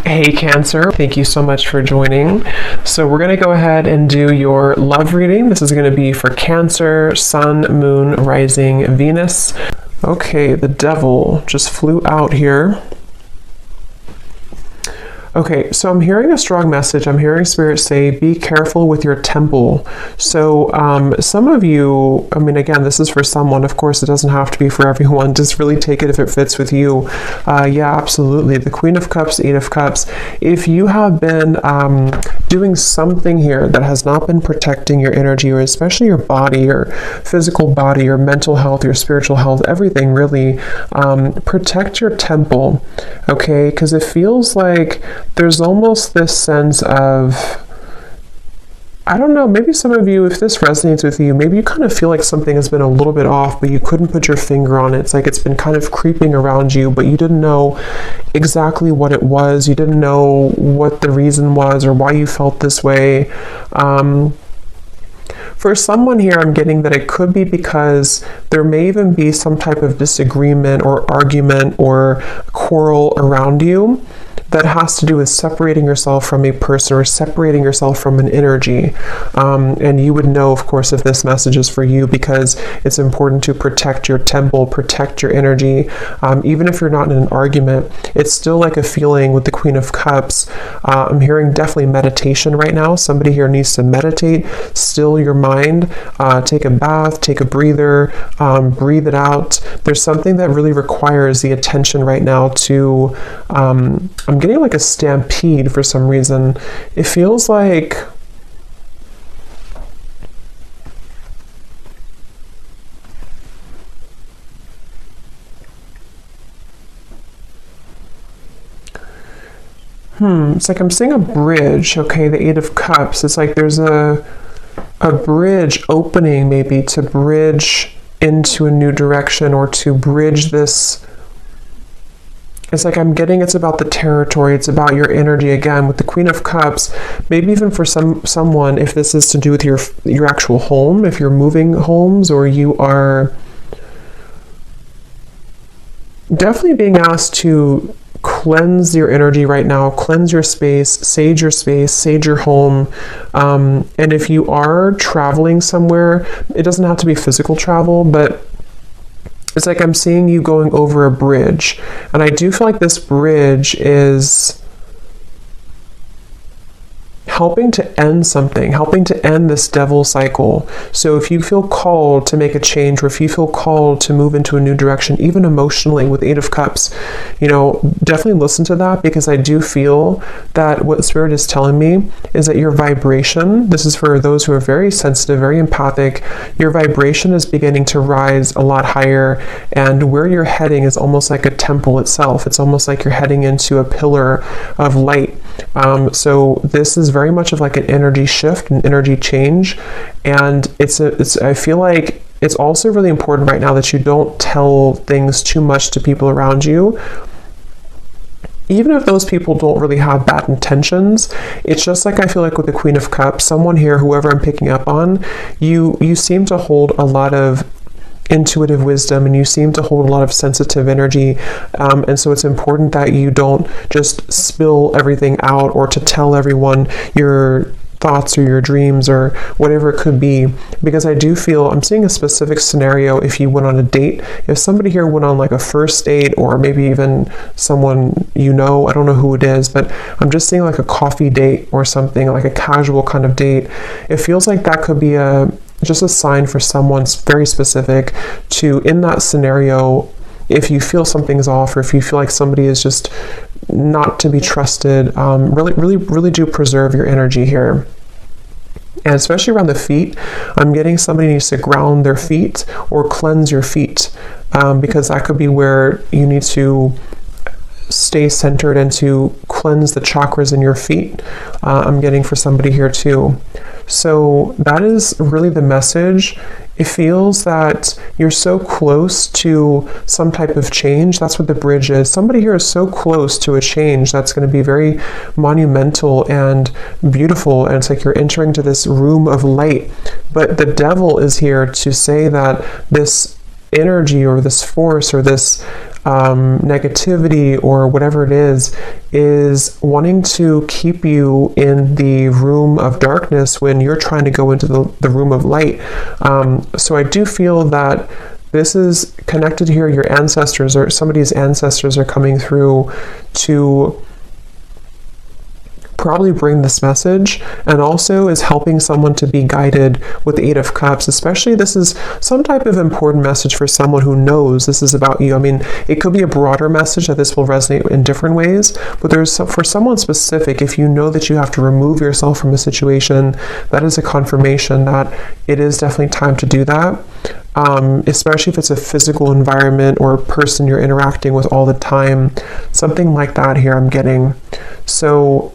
Hey Cancer, thank you so much for joining. So we're going to go ahead and do your love reading. This is going to be for Cancer, Sun, Moon, Rising, Venus. Okay, the devil just flew out here. Okay, so I'm hearing a strong message. I'm hearing Spirit say, be careful with your temple. So some of you, I mean, again, this is for someone. Of course, it doesn't have to be for everyone. Just really take it if it fits with you. Yeah, absolutely. The Queen of Cups, Eight of Cups. If you have been doing something here that has not been protecting your energy, or especially your body, your physical body, your mental health, your spiritual health, everything really, protect your temple, okay? Because it feels like there's almost this sense of, I don't know, maybe some of you, if this resonates with you, maybe you kind of feel like something has been a little bit off, but you couldn't put your finger on it. It's like it's been kind of creeping around you, but you didn't know exactly what it was. You didn't know what the reason was or why you felt this way. For someone here, I'm getting that it could be because there may even be some type of disagreement or argument or quarrel around you that has to do with separating yourself from a person or separating yourself from an energy. And you would know, of course, if this message is for you, because it's important to protect your temple, protect your energy. Even if you're not in an argument, it's still like a feeling with the Queen of Cups. I'm hearing definitely meditation right now. Somebody here needs to meditate, still your mind, take a bath, take a breather, breathe it out. There's something that really requires the attention right now to, I'm getting like a stampede for some reason. It feels like it's like I'm seeing a bridge, okay, the Eight of Cups. It's like there's a bridge opening, maybe to bridge into a new direction or to bridge this. It's like I'm getting it's about the territory, it's about your energy again with the Queen of Cups. Maybe even for someone, if this is to do with your actual home, if you're moving homes, or you are definitely being asked to cleanse your energy right now, cleanse your space, sage your home. And if you are traveling somewhere, it doesn't have to be physical travel, but it's like I'm seeing you going over a bridge. And I do feel like this bridge is helping to end something, helping to end this devil cycle. So if you feel called to make a change, or if you feel called to move into a new direction, even emotionally with Eight of Cups, you know, definitely listen to that, because I do feel that what Spirit is telling me is that your vibration, this is for those who are very sensitive, very empathic, your vibration is beginning to rise a lot higher, and where you're heading is almost like a temple itself. It's almost like you're heading into a pillar of light. So this is very much of like an energy shift, an energy change, and I feel like it's also really important right now that you don't tell things too much to people around you. Even if those people don't really have bad intentions, it's just like I feel like with the Queen of Cups, someone here, whoever I'm picking up on, you seem to hold a lot of intuitive wisdom, and you seem to hold a lot of sensitive energy, and so it's important that you don't just spill everything out, or to tell everyone your thoughts or your dreams or whatever it could be, because I do feel I'm seeing a specific scenario. If you went on a date, if somebody here went on like a first date, or maybe even someone you know, I don't know who it is, but I'm just seeing like a coffee date or something, like a casual kind of date. It feels like that could be just a sign for someone very specific to, in that scenario, if you feel something's off, or if you feel like somebody is just not to be trusted, really do preserve your energy here. And especially around the feet, I'm getting somebody needs to ground their feet or cleanse your feet, because that could be where you need to stay centered and to cleanse the chakras in your feet. I'm getting for somebody here too. So that is really the message. It feels that you're so close to some type of change. That's what the bridge is. Somebody here is so close to a change that's going to be very monumental and beautiful. And it's like you're entering to this room of light. But the devil is here to say that this energy or this force or this negativity or whatever it is wanting to keep you in the room of darkness when you're trying to go into the room of light. So I do feel that this is connected here. Your ancestors or somebody's ancestors are coming through to probably bring this message, and also is helping someone to be guided with the Eight of Cups. Especially this is some type of important message for someone who knows this is about you. I mean, it could be a broader message that this will resonate in different ways, but for someone specific, if you know that you have to remove yourself from a situation, that is a confirmation that it is definitely time to do that. Especially if it's a physical environment or a person you're interacting with all the time, something like that here I'm getting. So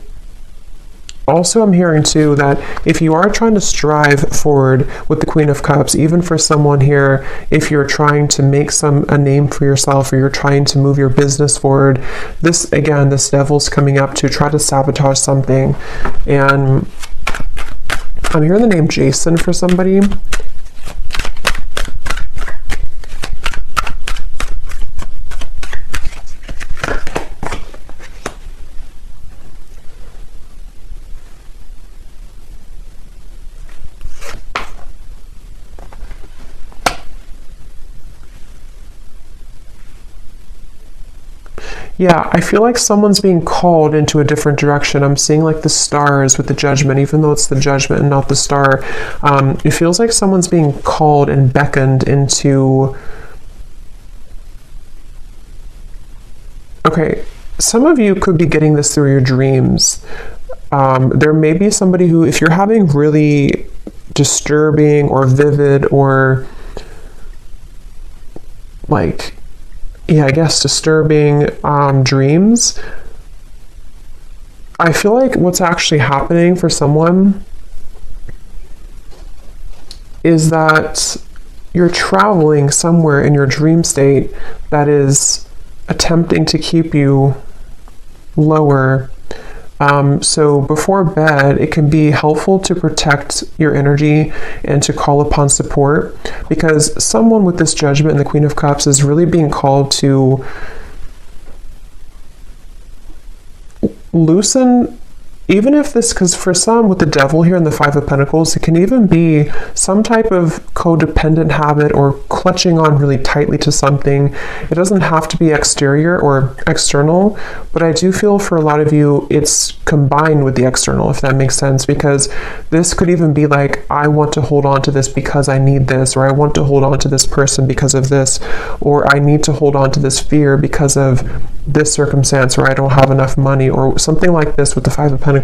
also, I'm hearing too that if you are trying to strive forward with the Queen of Cups, even for someone here, if you're trying to make a name for yourself, or you're trying to move your business forward, this devil's coming up to try to sabotage something. And I'm hearing the name Jason for somebody. Yeah, I feel like someone's being called into a different direction. I'm seeing like the stars with the Judgment, even though it's the Judgment and not the star. It feels like someone's being called and beckoned into... Okay, some of you could be getting this through your dreams. There may be somebody who, if you're having really disturbing or vivid or like... yeah, I guess disturbing dreams, I feel like what's actually happening for someone is that you're traveling somewhere in your dream state that is attempting to keep you lower. So before bed, it can be helpful to protect your energy and to call upon support, because someone with this Judgment and the Queen of Cups is really being called to loosen, even if this, because for some with the Devil here and the Five of Pentacles, it can even be some type of codependent habit or clutching on really tightly to something. It doesn't have to be exterior or external, but I do feel for a lot of you it's combined with the external, if that makes sense, because this could even be like, I want to hold on to this because I need this, or I want to hold on to this person because of this, or I need to hold on to this fear because of this circumstance, or I don't have enough money, or something like this with the Five of Pentacles.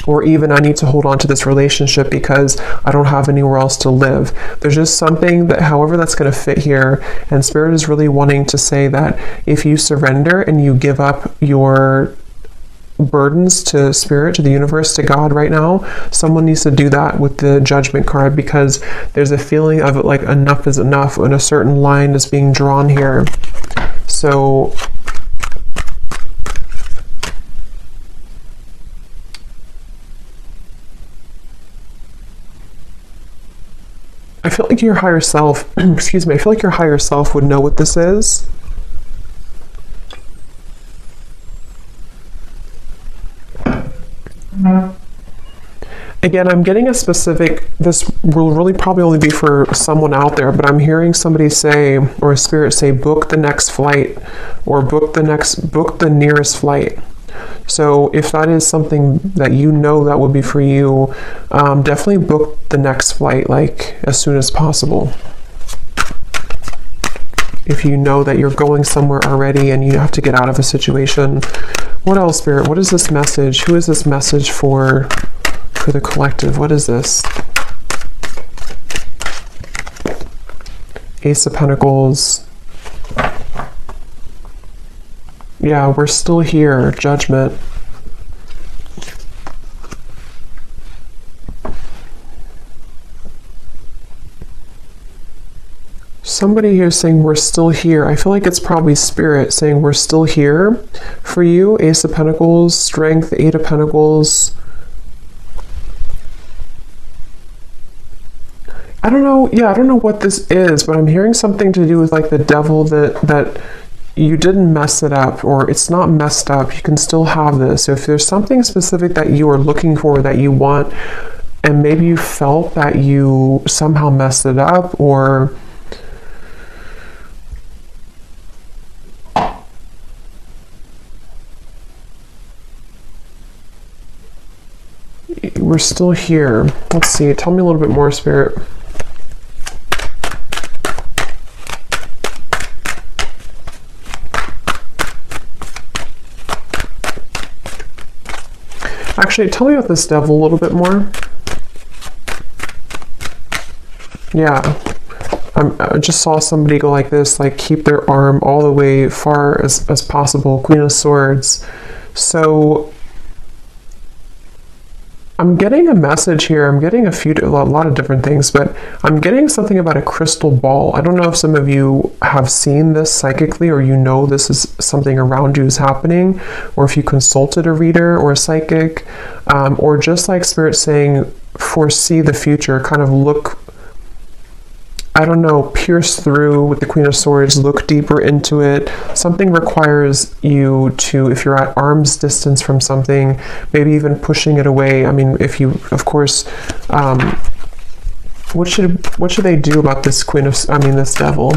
Or even I need to hold on to this relationship because I don't have anywhere else to live. There's just something that, however that's going to fit here, and Spirit is really wanting to say that if you surrender and you give up your burdens to Spirit, to the universe, to God right now, someone needs to do that with the Judgment card, because there's a feeling of it, like enough is enough, and a certain line is being drawn here. So I feel like your higher self, excuse me, I feel like your higher self would know what this is. Again, I'm getting a specific, this will really probably only be for someone out there, but I'm hearing somebody say, or a spirit say, book the next flight, or book the nearest flight. So if that is something that you know that would be for you, definitely book the next flight, like as soon as possible. If you know that you're going somewhere already and you have to get out of a situation. What else, Spirit? What is this message? Who is this message for the collective? What is this? Ace of Pentacles. Yeah, we're still here. Judgment. Somebody here saying we're still here. I feel like it's probably Spirit saying we're still here for you. Ace of Pentacles, Strength, Eight of Pentacles. I don't know. Yeah, I don't know what this is, but I'm hearing something to do with like the devil, that you didn't mess it up, or it's not messed up. You can still have this. So if there's something specific that you are looking for, that you want, and maybe you felt that you somehow messed it up, or we're still here. Let's see. Tell me a little bit more, Spirit. Actually, tell me about this devil a little bit more. Yeah. I just saw somebody go like this, like keep their arm all the way far as possible. Queen of Swords. So I'm getting a message here. I'm getting a lot of different things, but I'm getting something about a crystal ball. I don't know if some of you have seen this psychically, or you know this is something around you is happening, or if you consulted a reader or a psychic, or just like Spirit saying, foresee the future, kind of look, I don't know, pierce through with the Queen of Swords, look deeper into it. Something requires you to, if you're at arm's distance from something, maybe even pushing it away. I mean, if you, of course, what should they do about this this devil?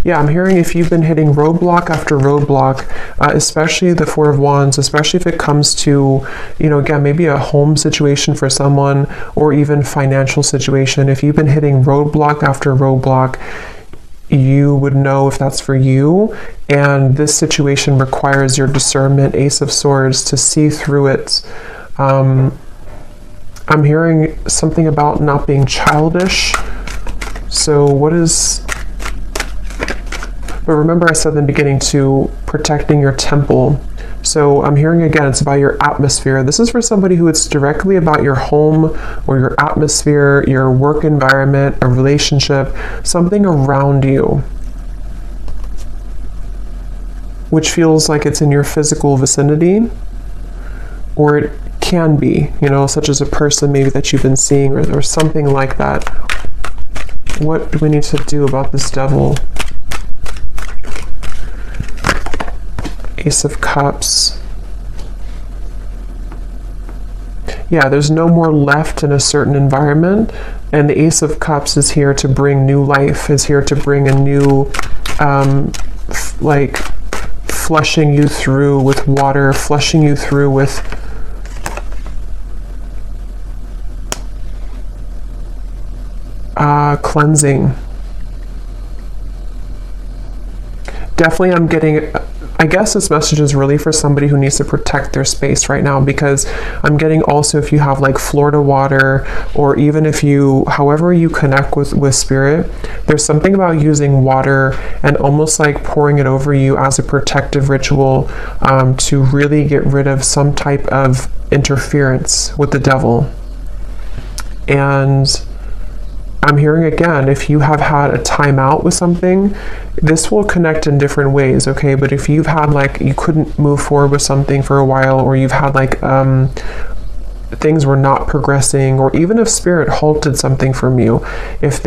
Yeah, I'm hearing if you've been hitting roadblock after roadblock, especially the Four of Wands, especially if it comes to, again, maybe a home situation for someone, or even financial situation. If you've been hitting roadblock after roadblock, you would know if that's for you. And this situation requires your discernment, Ace of Swords, to see through it. I'm hearing something about not being childish. So what is... But remember, I said in the beginning to protecting your temple. So I'm hearing again, it's about your atmosphere. This is for somebody who it's directly about your home or your atmosphere, your work environment, a relationship, something around you, which feels like it's in your physical vicinity, or it can be, such as a person maybe that you've been seeing, or something like that. What do we need to do about this devil? Ace of Cups. Yeah, there's no more left in a certain environment, and the Ace of Cups is here to bring new life, is here to bring a new, like flushing you through with water, flushing you through with cleansing. Definitely I'm getting... I guess this message is really for somebody who needs to protect their space right now, because I'm getting also if you have like Florida water, or even if you, however you connect with Spirit, there's something about using water and almost like pouring it over you as a protective ritual, to really get rid of some type of interference with the devil. And I'm hearing again, if you have had a timeout with something, this will connect in different ways, okay? But if you've had like, you couldn't move forward with something for a while, or you've had like, things were not progressing, or even if Spirit halted something from you, if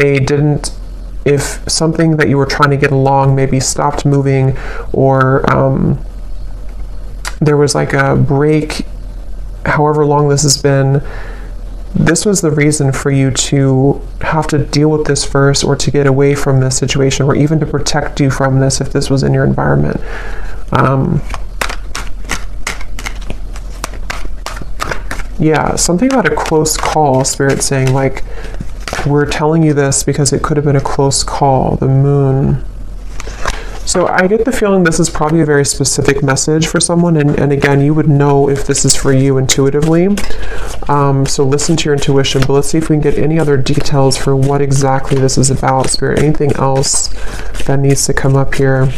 something that you were trying to get along maybe stopped moving, or there was like a break, however long this has been, this was the reason for you to have to deal with this first, or to get away from this situation, or even to protect you from this if this was in your environment. Yeah, something about a close call, Spirit saying like, we're telling you this because it could have been a close call, the Moon. So I get the feeling this is probably a very specific message for someone, and again, you would know if this is for you intuitively. So listen to your intuition, but let's see if we can get any other details for what exactly this is about, Spirit. Anything else that needs to come up here?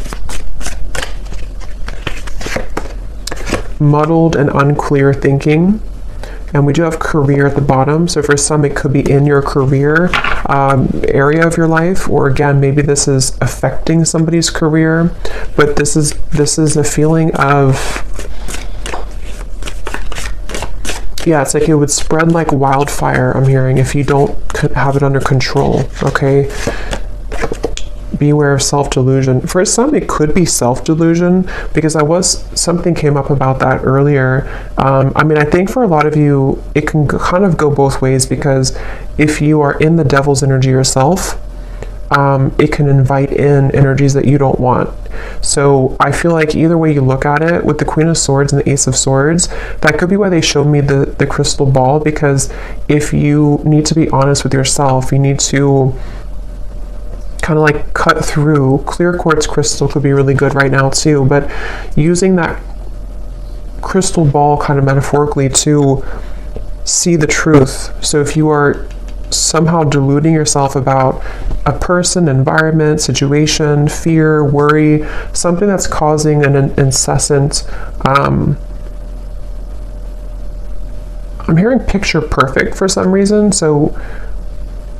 Muddled and unclear thinking. And we do have career at the bottom. So for some, it could be in your career area of your life, or again, maybe this is affecting somebody's career. But this is a feeling of Yeah, it's like it would spread like wildfire, I'm hearing, if you don't have it under control, okay? Beware of self-delusion. For some, it could be self-delusion, because something came up about that earlier. I mean, I think for a lot of you, it can kind of go both ways, because if you are in the devil's energy yourself, it can invite in energies that you don't want. So I feel like either way you look at it, with the Queen of Swords and the Ace of Swords, that could be why they showed me the crystal ball, because if you need to be honest with yourself, you need to kind of like cut through. Clear quartz crystal could be really good right now too, but using that crystal ball kind of metaphorically to see the truth. So if you are somehow deluding yourself about a person, environment, situation, fear, worry, something that's causing an incessant, I'm hearing picture perfect for some reason. So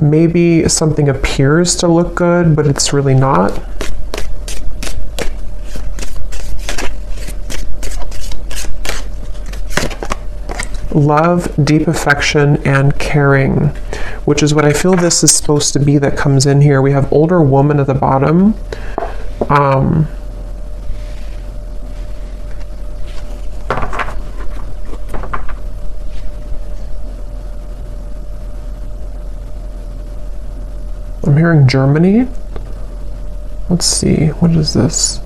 maybe something appears to look good, but it's really not. Love, deep affection, and caring, which is what I feel this is supposed to be that comes in here. We have older woman at the bottom. I'm hearing Germany. Let's see, what is this?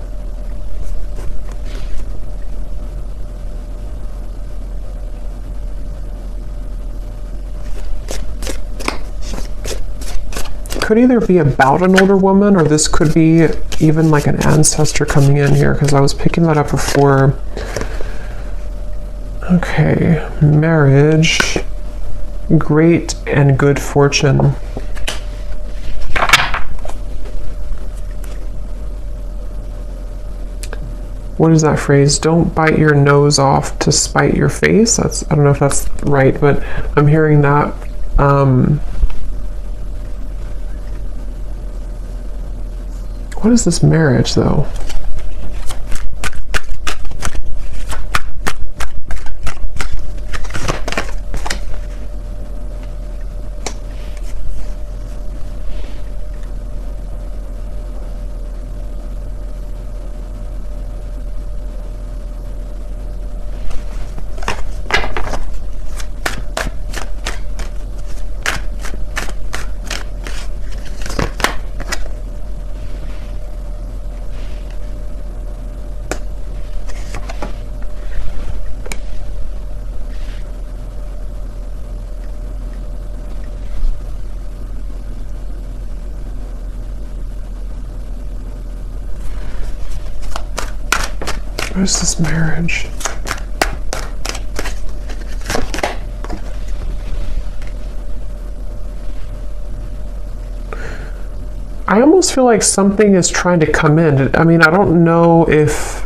Could either be about an older woman, or this could be even like an ancestor coming in here, because I was picking that up before. Okay, marriage, great and good fortune. What is that phrase? Don't bite your nose off to spite your face. I don't know if that's right, but I'm hearing that. What is this marriage, though? What is this marriage? I almost feel like something is trying to come in. I mean, I don't know if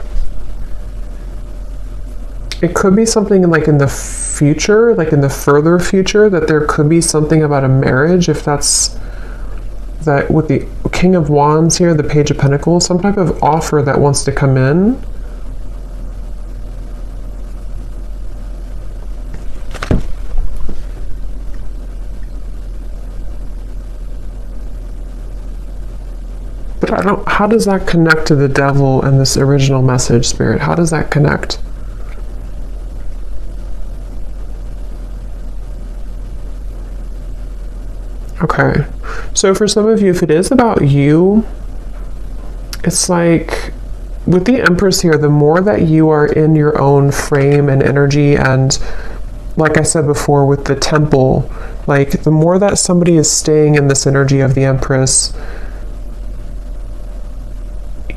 it could be something like in the future, like in the further future, that there could be something about a marriage, if that's that with the King of Wands here, the Page of Pentacles, some type of offer that wants to come in. But how does that connect to the devil and this original message, Spirit? How does that connect? Okay, so for some of you, if it is about you, it's like with the Empress here, the more that you are in your own frame and energy, and like I said before with the Temple, like the more that somebody is staying in this energy of the Empress,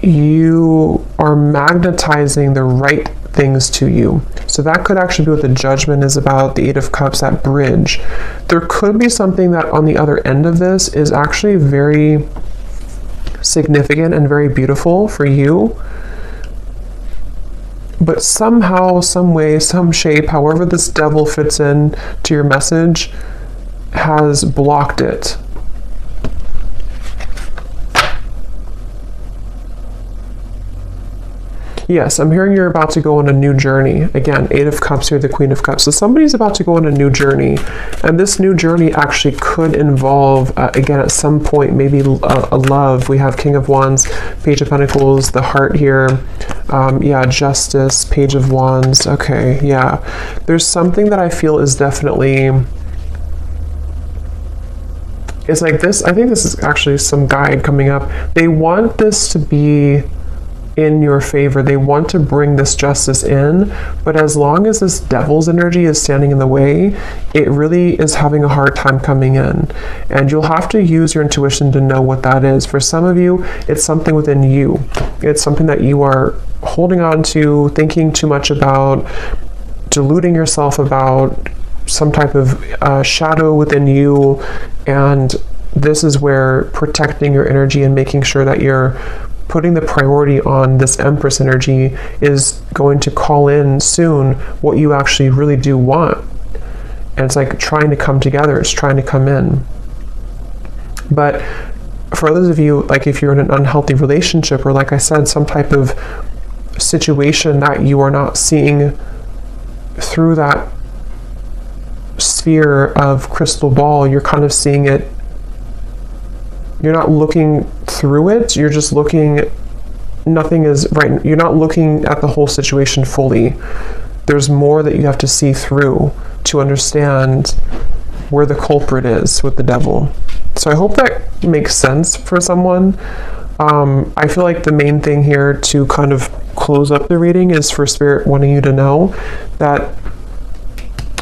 you are magnetizing the right things to you. So that could actually be what the Judgment is about, the Eight of Cups, that bridge. There could be something that on the other end of this is actually very significant and very beautiful for you. But somehow, some way, some shape, however this devil fits in to your message, has blocked it. Yes, I'm hearing you're about to go on a new journey. Again, Eight of Cups here, the Queen of Cups. So somebody's about to go on a new journey. And this new journey actually could involve, again, at some point, maybe a love. We have King of Wands, Page of Pentacles, the heart here. Yeah, Justice, Page of Wands. Okay, yeah. There's something that I feel is definitely... It's like this. I think this is actually some guide coming up. They want this to be in your favor. They want to bring this justice in, but as long as this devil's energy is standing in the way, it really is having a hard time coming in. And you'll have to use your intuition to know what that is. For some of you, it's something within you. It's something that you are holding on to, thinking too much about, deluding yourself about, some type of shadow within you. And this is where protecting your energy and making sure that you're putting the priority on this Empress energy is going to call in soon what you actually really do want. And it's like trying to come together, it's trying to come in. But for others of you, like if you're in an unhealthy relationship, or like I said, some type of situation that you are not seeing through that sphere of crystal ball, you're kind of seeing it, you're not looking through it, you're just looking, nothing is right, you're not looking at the whole situation fully. There's more that you have to see through to understand where the culprit is with the devil. So I hope that makes sense for someone. I feel like the main thing here to kind of close up the reading is for Spirit wanting you to know that,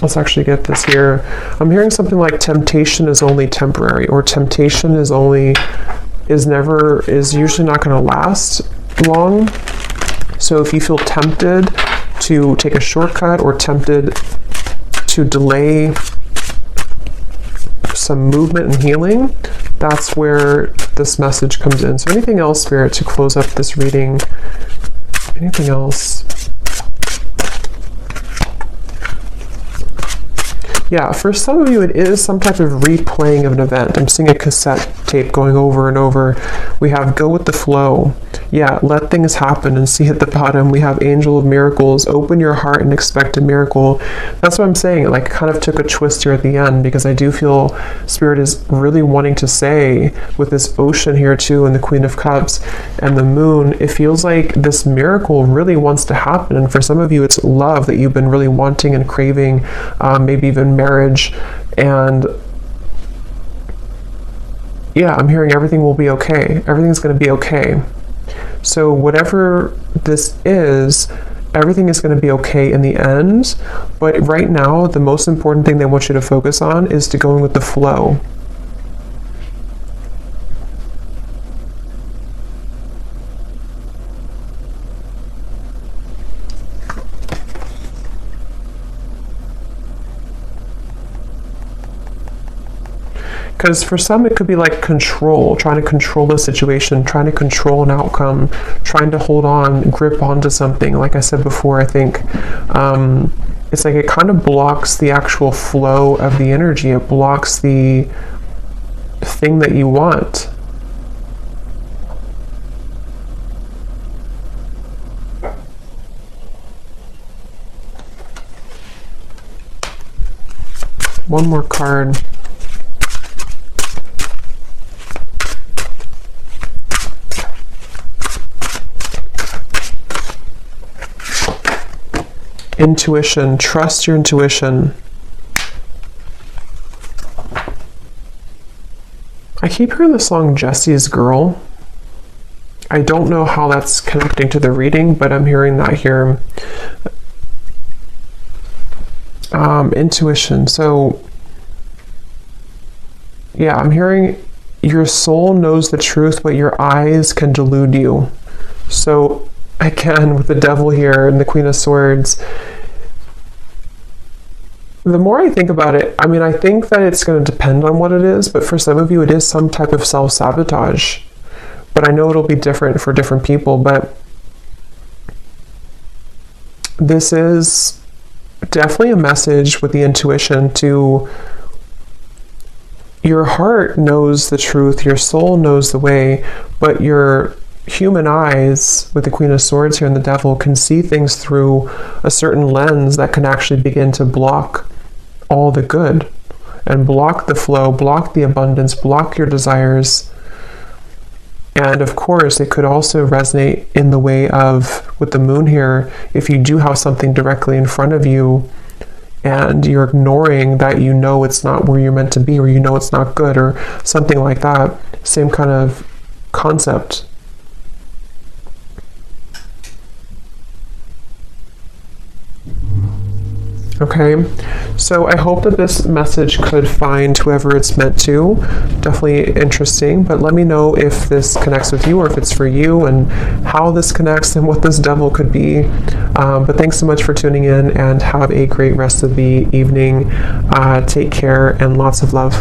let's actually get this here. I'm hearing something like temptation is only temporary, or temptation is usually not going to last long. So if you feel tempted to take a shortcut or tempted to delay some movement and healing, that's where this message comes in. So anything else, Spirit, to close up this reading? Anything else? Yeah, for some of you, it is some type of replaying of an event. I'm seeing a cassette tape going over and over. We have go with the flow. Yeah, let things happen and see at the bottom. We have Angel of Miracles. Open your heart and expect a miracle. That's what I'm saying. It like kind of took a twist here at the end, because I do feel Spirit is really wanting to say with this ocean here too, and the Queen of Cups and the Moon, it feels like this miracle really wants to happen. And for some of you, it's love that you've been really wanting and craving, maybe even marriage. And yeah, I'm hearing everything will be okay. Everything's going to be okay. So whatever this is, everything is going to be okay in the end. But right now, the most important thing they want you to focus on is to go with the flow. Because for some, it could be like control, trying to control the situation, trying to control an outcome, trying to hold on, grip onto something. Like I said before, I think it's like it kind of blocks the actual flow of the energy. It blocks the thing that you want. One more card. Intuition. Trust your intuition. I keep hearing the song Jesse's Girl. I don't know how that's connecting to the reading, but I'm hearing that here. Intuition. So yeah, I'm hearing your soul knows the truth, but your eyes can delude you. So again, with the Devil here and the Queen of Swords, the more I think about it, I mean, I think that it's going to depend on what it is, but for some of you, it is some type of self-sabotage. But I know it'll be different for different people, but this is definitely a message with the intuition to your heart knows the truth, your soul knows the way, but your human eyes, with the Queen of Swords here and the Devil, can see things through a certain lens that can actually begin to block all the good and block the flow, block the abundance, block your desires. And of course, it could also resonate in the way of, with the Moon here, if you do have something directly in front of you and you're ignoring that, you know it's not where you're meant to be, or you know it's not good, or something like that. Same kind of concept. Okay, so I hope that this message could find whoever it's meant to. Definitely interesting, but let me know if this connects with you or if it's for you, and how this connects and what this devil could be. But thanks so much for tuning in, and have a great rest of the evening. Take care and lots of love.